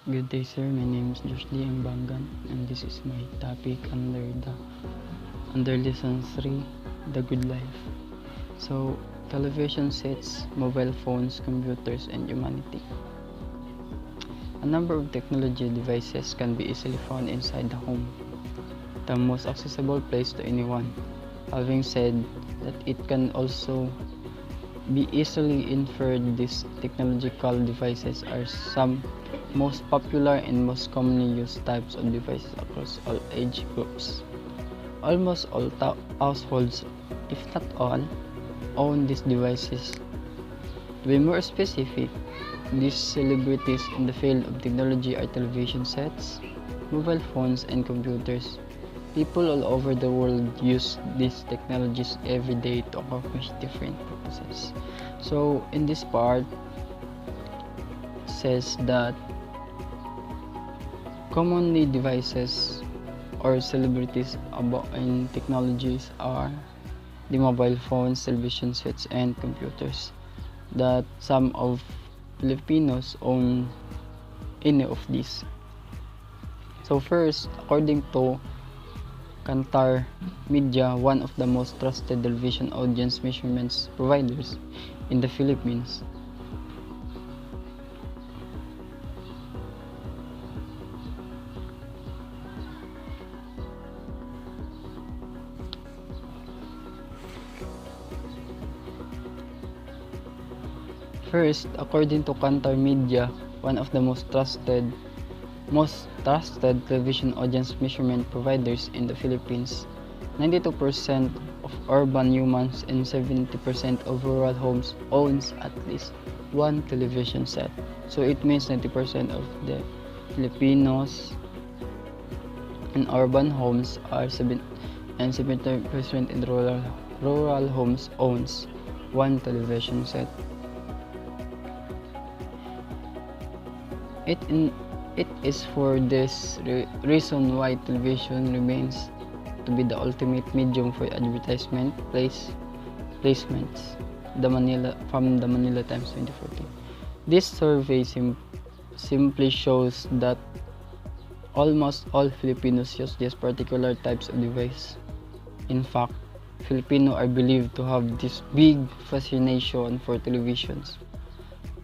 Good day, sir. My name is Josh D. Bangan, and this is my topic under lesson 3, the good life. So, television sets, mobile phones, computers, and humanity. A number of technology devices can be easily found inside the home, the most accessible place to anyone. Having said that, it can also be easily inferred these technological devices are some most popular and most commonly used types of devices across all age groups. Almost all households, if not all, own these devices. To be more specific, these celebrities in the field of technology are television sets, mobile phones, and computers. People all over the world use these technologies every day to accomplish different purposes. So in this part says that commonly devices or celebrities in technologies are the mobile phones, television sets, and computers. That some of Filipinos own any of these. So first, according to Kantar Media, one of the most trusted television audience measurements providers in the Philippines. First, according to Kantar Media, one of the most trusted television audience measurement providers in the Philippines, 92% of urban humans and 70% of rural homes owns at least one television set. So it means 90% of the Filipinos in urban homes are 70% in rural homes owns one television set. It is for this reason why television remains to be the ultimate medium for advertisement placements. From the Manila Times 2014. This survey simply shows that almost all Filipinos use these particular types of device. In fact, Filipinos are believed to have this big fascination for televisions.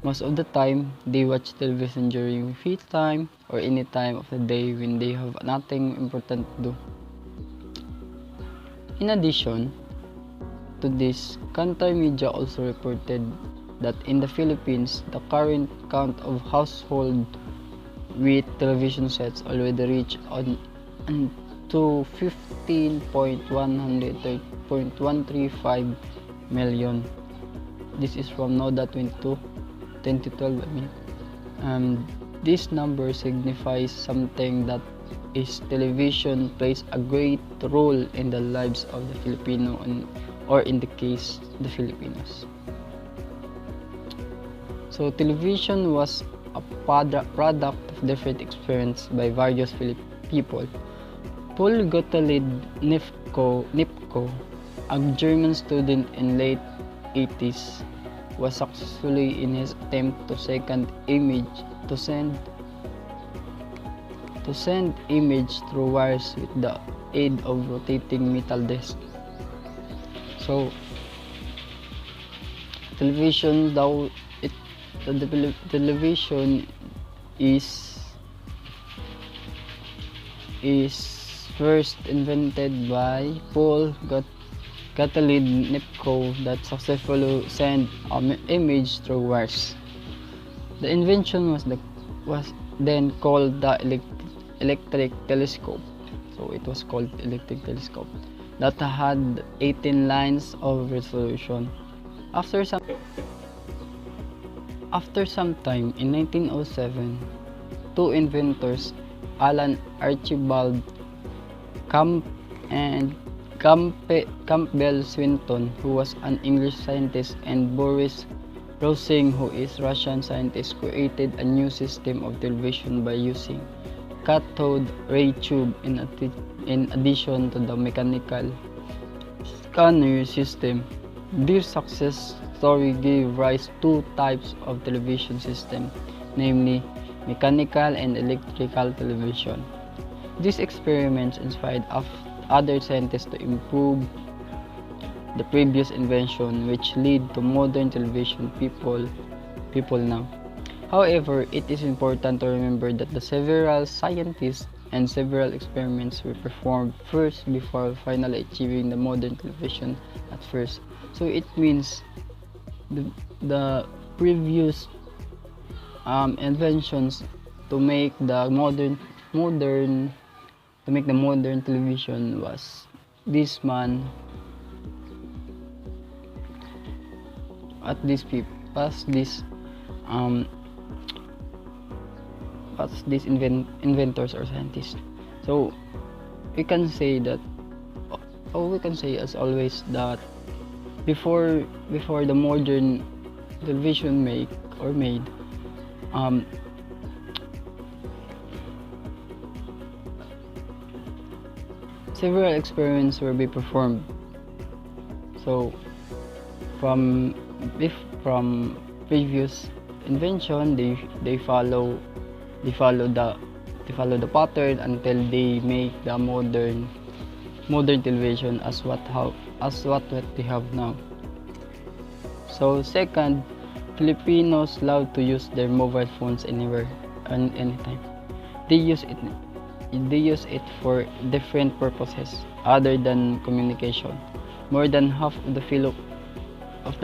Most of the time, they watch television during free time or any time of the day when they have nothing important to do. In addition to this, Kantar Media also reported that in the Philippines, the current count of households with television sets already reached on to 15.135 million. This is from NODA 2012, this number signifies something that is television plays a great role in the lives of the Filipino or in the case the Filipinos. So television was a product of different experience by various people. Paul Gottlieb Nipkow, a German student in late 80s, was successfully in his attempt to send image through wires with the aid of rotating metal disc. So television television is first invented by Paul Gottlieb Nipkow that successfully sent an image through wires. The invention was then called the electric telescope. So it was called electric telescope that had 18 lines of resolution. After some time in 1907, two inventors, Alan Archibald Campbell Swinton, who was an English scientist, and Boris Rosing, who is a Russian scientist, created a new system of television by using cathode ray tube in addition to the mechanical scanner system. This success story gave rise to two types of television system, namely mechanical and electrical television. These experiments inspired other scientists to improve the previous invention, which lead to modern television people now. However, it is important to remember that the several scientists and several experiments were performed first before finally achieving the modern television at first. So it means the previous inventions to make the modern television was this man at this people as these inventors or scientists. So we can say that, or we can say as always, that before the modern television made, several experiments will be performed. So from previous invention, they follow the pattern until they make the modern television as what we have now. So second, Filipinos love to use their mobile phones anywhere and anytime. They use it for different purposes other than communication. More than half of the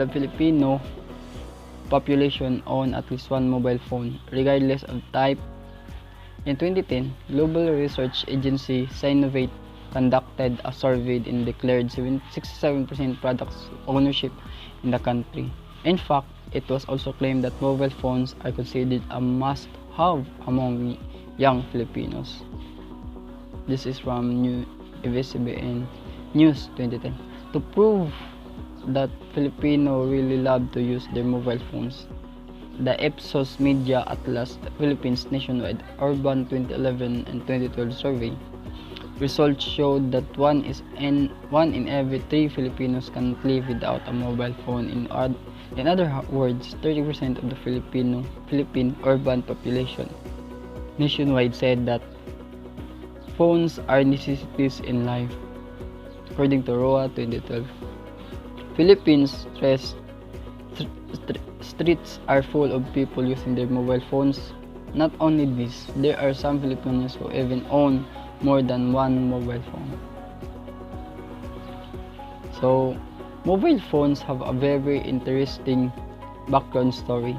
Filipino population own at least one mobile phone, regardless of type. In 2010, global research agency Sinovate conducted a survey and declared 67% products ownership in the country. In fact, it was also claimed that mobile phones are considered a must-have among young Filipinos. This is from ABS-CBN News 2010. To prove that Filipino really love to use their mobile phones, the Ipsos Media Atlas Philippines Nationwide Urban 2011 and 2012 survey results showed that one in every 3 Filipinos can't live without a mobile phone. In other words, 30% of the Philippine urban population nationwide said that phones are necessities in life, according to ROA 2012. Philippines streets are full of people using their mobile phones. Not only this, there are some Filipinos who even own more than one mobile phone. So, mobile phones have a very interesting background story.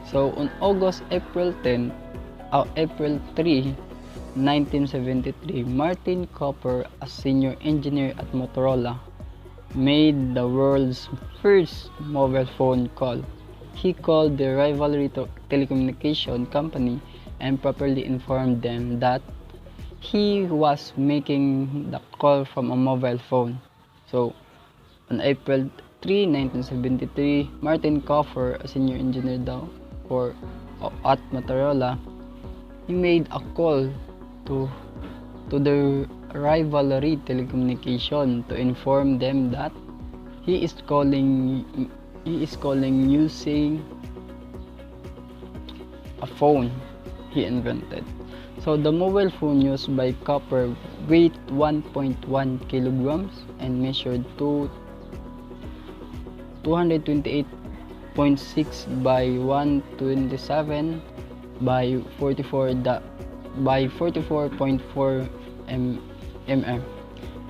So, on April 3, 1973, Martin Cooper, a senior engineer at Motorola, made the world's first mobile phone call. He called the rivalry telecommunication company and properly informed them that he was making the call from a mobile phone. So, on April 3, 1973, Martin Cooper, a senior engineer at Motorola, he made a call to the rivalry telecommunication to inform them that he is calling using a phone he invented. So the mobile phone used by Cooper weighed 1.1 kilograms and measured 228.6 by 127 by 44.4 mm.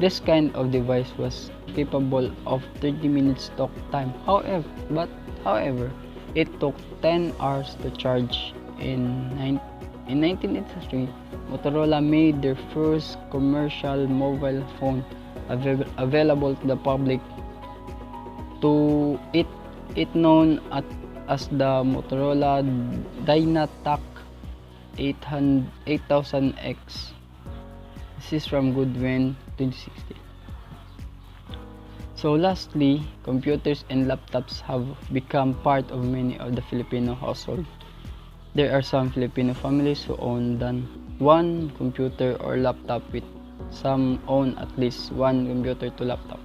This kind of device was capable of 30 minutes talk time. However, it took 10 hours to charge. In 1983, Motorola made their first commercial mobile phone available to the public. To it known as the Motorola Dynatac 8000X. This is from Goodwin 2016. So lastly, computers and laptops have become part of many of the Filipino households. There are some Filipino families who own than one computer or laptop, with some own at least one computer to laptop.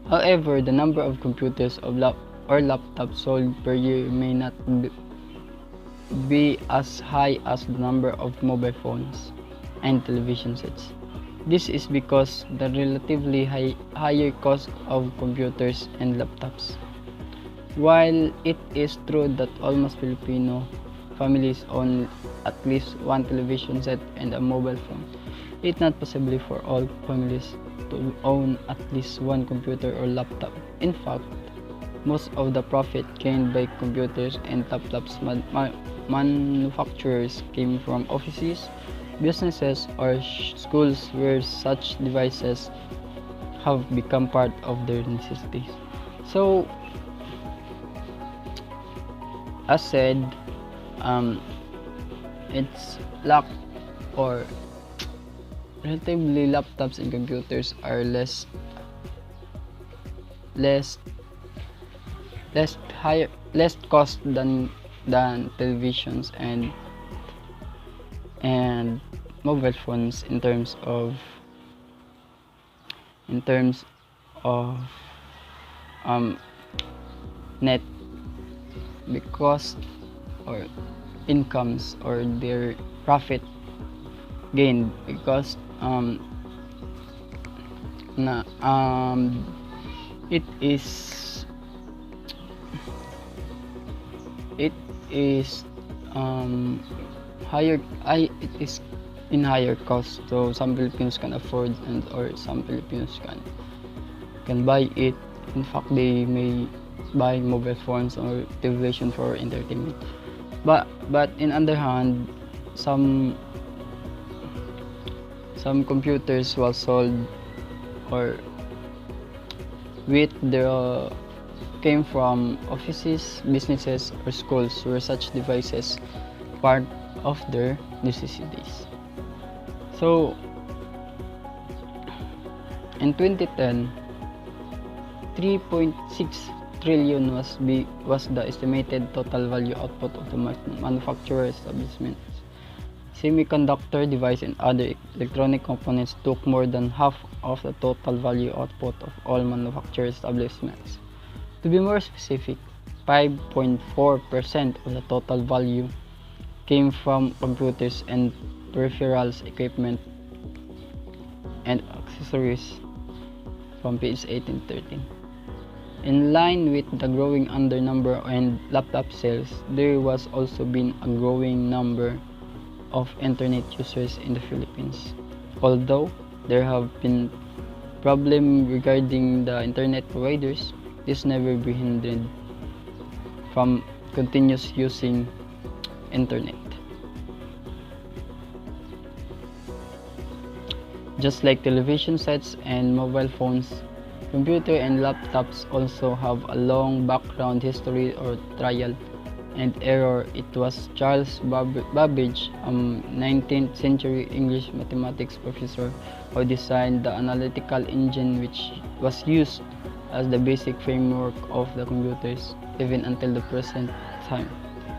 However, the number of computers or laptops sold per year may not be as high as the number of mobile phones and television sets. This is because the relatively higher cost of computers and laptops. While it is true that almost Filipino families own at least one television set and a mobile phone, it's not possible for all families to own at least one computer or laptop. In fact, most of the profit gained by computers and laptops manufacturers came from offices, businesses, or schools where such devices have become part of their necessities. So, as said, it's lack or relatively laptops and computers are less cost than televisions and mobile phones in terms of net because or incomes or their profit gained because it is it is in higher cost, so some Filipinos can afford or some Filipinos can buy it. In fact, they may buy mobile phones or television for entertainment, but in other hand, some computers was sold or with the came from offices, businesses, or schools where such devices part of their necessities. So in 2010, 3.6 trillion was the estimated total value output of the manufacturer establishments. Semiconductor device and other electronic components took more than half of the total value output of all manufacturer establishments. To be more specific, 5.4% of the total value came from computers and peripherals, equipment, and accessories from page 8 and 13. In line with the growing number and laptop sales, there was also been a growing number of internet users in the Philippines. Although there have been problems regarding the internet providers, this never be hindered from continuous using internet. Just like television sets and mobile phones, computer and laptops also have a long background history or trial and error. It was Charles Babbage, a 19th century English mathematics professor, who designed the analytical engine which was used as the basic framework of the computers even until the present time.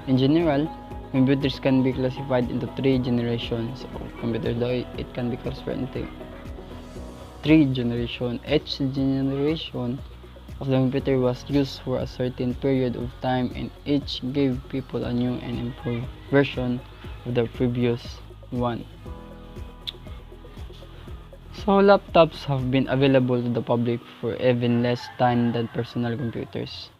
In general, computers can be classified into three generations of computers, though it can be classified into three generations. Each generation of the computer was used for a certain period of time, and each gave people a new and improved version of the previous one. So laptops have been available to the public for even less time than personal computers.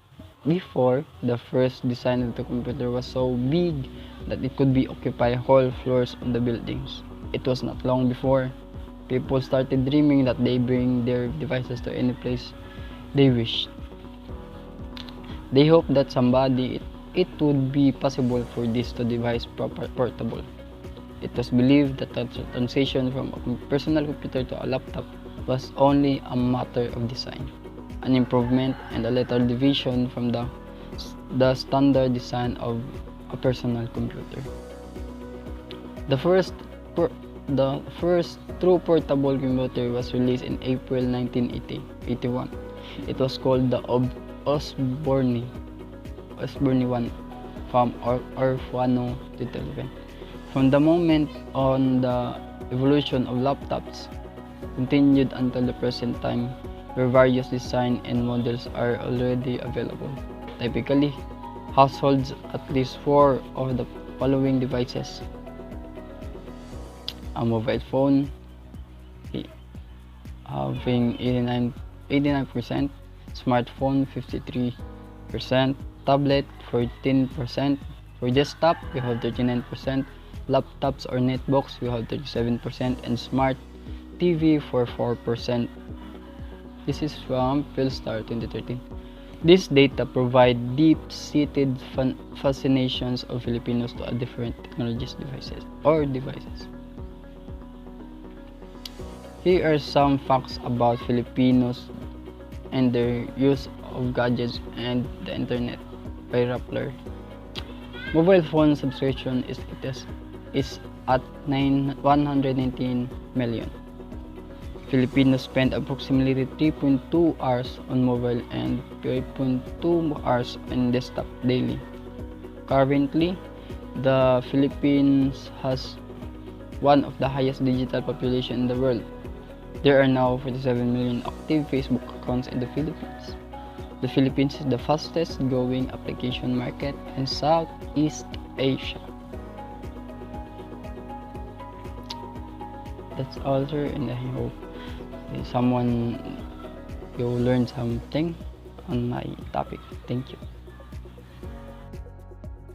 Before, the first design of the computer was so big that it could occupy whole floors of the buildings. It was not long before people started dreaming that they bring their devices to any place they wished. They hoped that someday it would be possible for this to device portable. It was believed that the transition from a personal computer to a laptop was only a matter of design, an improvement and a little deviation from the standard design of a personal computer. The first true portable computer was released in April 1981. It was called the Osborne 1 from Orfano 2011. From the moment on, the evolution of laptops continued until the present time, where various designs and models are already available. Typically, households at least 4 of the following devices: a mobile phone having 89%, smartphone 53%, tablet 14%, for desktop we have 39%, laptops or netbooks we have 37%, and smart TV for 4%. This is from Philstar 2013. This data provide deep-seated fascinations of Filipinos to a different technologies devices. Here are some facts about Filipinos and their use of gadgets and the internet by Rappler. Mobile phone subscription is at 119 million. Filipinos spend approximately 3.2 hours on mobile and 5.2 hours on desktop daily. Currently, the Philippines has one of the highest digital population in the world. There are now 47 million active Facebook accounts in the Philippines. The Philippines is the fastest growing application market in Southeast Asia. That's all, sir, and I hope you learn something on my topic. Thank you.